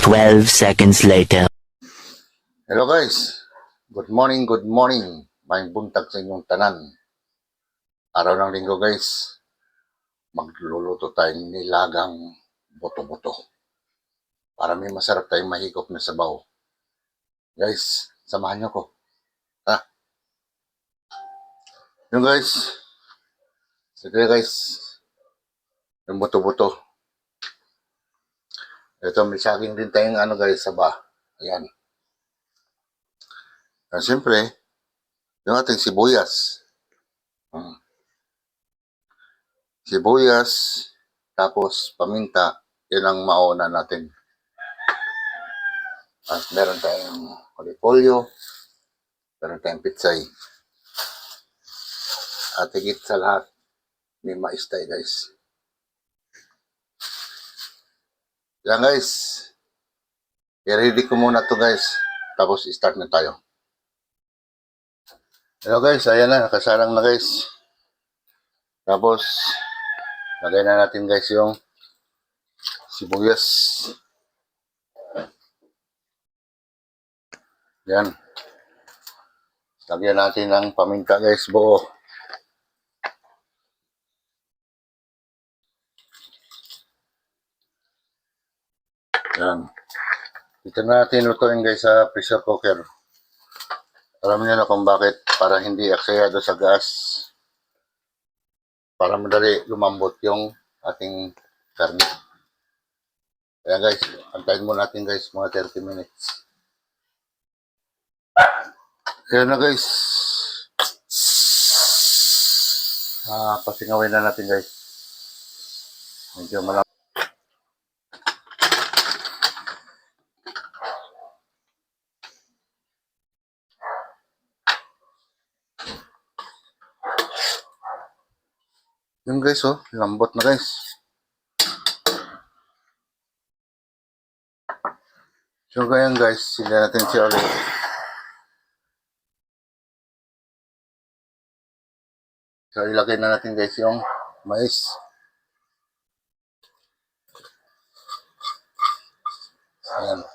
12 seconds later. Hello guys, good morning, good morning. May buntag sa inyong tanan. Araw ng linggo guys, magluluto tayong nilagang boto-boto para may masarap tayong mahigop na sabaw. Guys, samahan nyo ko. Yung guys, sige guys, yung boto-boto. Ito may saging din tayong guys, saba. Ayan. At siyempre, yung ating sibuyas. Sibuyas, tapos paminta, yun ang mauna natin. At meron tayong repolyo, meron tayong pitsay. At higit sa lahat, may mais tayo guys. Yan guys, i-ready ko muna to guys, tapos start na tayo. Hello guys, ayan na, nakasalang na guys. Tapos, lagay na natin guys yung sibuyas. Yan. Lagyan natin ng paminta guys, buo. Yan. Dito natin lutuin guys sa pressure cooker. Alam niyo na kung bakit, para hindi aksayado sa gas. Para madali lumambot yung ating karne. Kaya guys, antayin mo natin guys mga 30 minutes. Ayan na guys. Pasingawin na natin guys. Medyo malam. Yung guys oh, lambot na guys. So ganyan guys, sila natin siya ulit. So ilagay na natin guys yung mais. Ayan.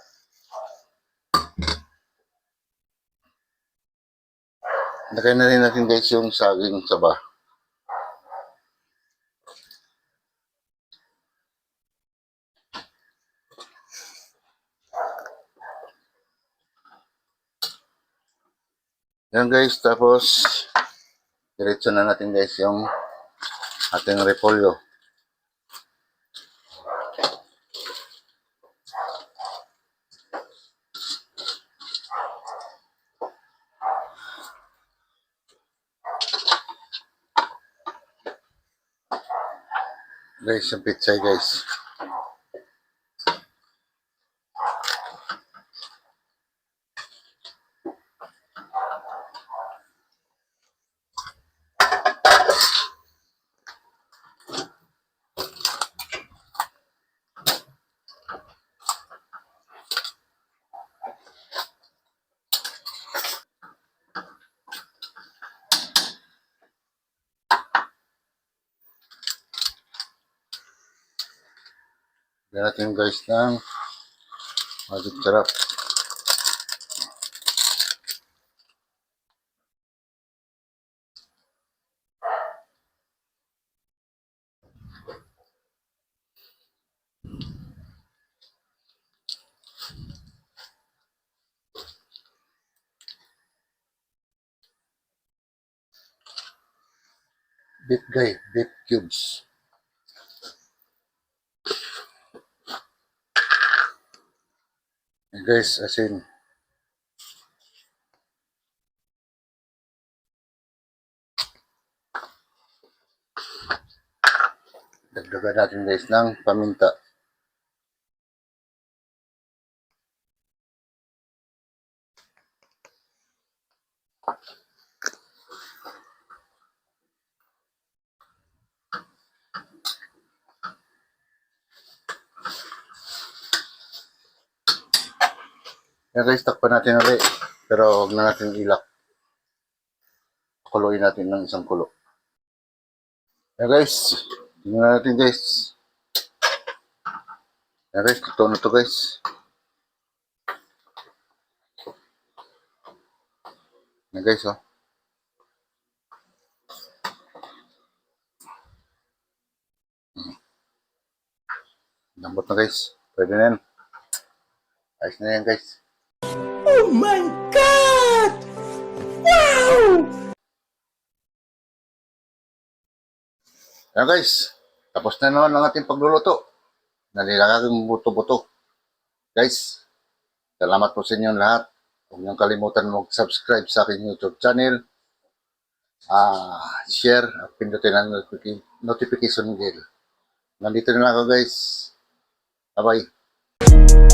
Ilagay na rin natin guys yung saging saba. Yan guys, tapos diretso na natin guys yung ating repolyo. Guys, yung pitsay guys. Yan natin guys ng magic sarap. Beef cubes. And guys, asin. Dagdagan natin guys ng paminta. Yan guys, takpan natin ulit. Pero huwag na natin ilak. Kuluin natin ng isang kulo. Yan guys, tingnan natin guys. Yan guys, totoo na to guys. Na guys, oh. Lambot na guys. Pwede na yan. Ayos na yan guys. Oh my God! Wow! Ayan guys. Tapos na naman ang ating pagluluto. Nalilagang buto-buto. Guys, salamat po sa inyong lahat. Huwag niyong kalimutan mag-subscribe sa aking YouTube channel. Share at pindutin ang notification bell. Nandito na ako guys. Bye-bye.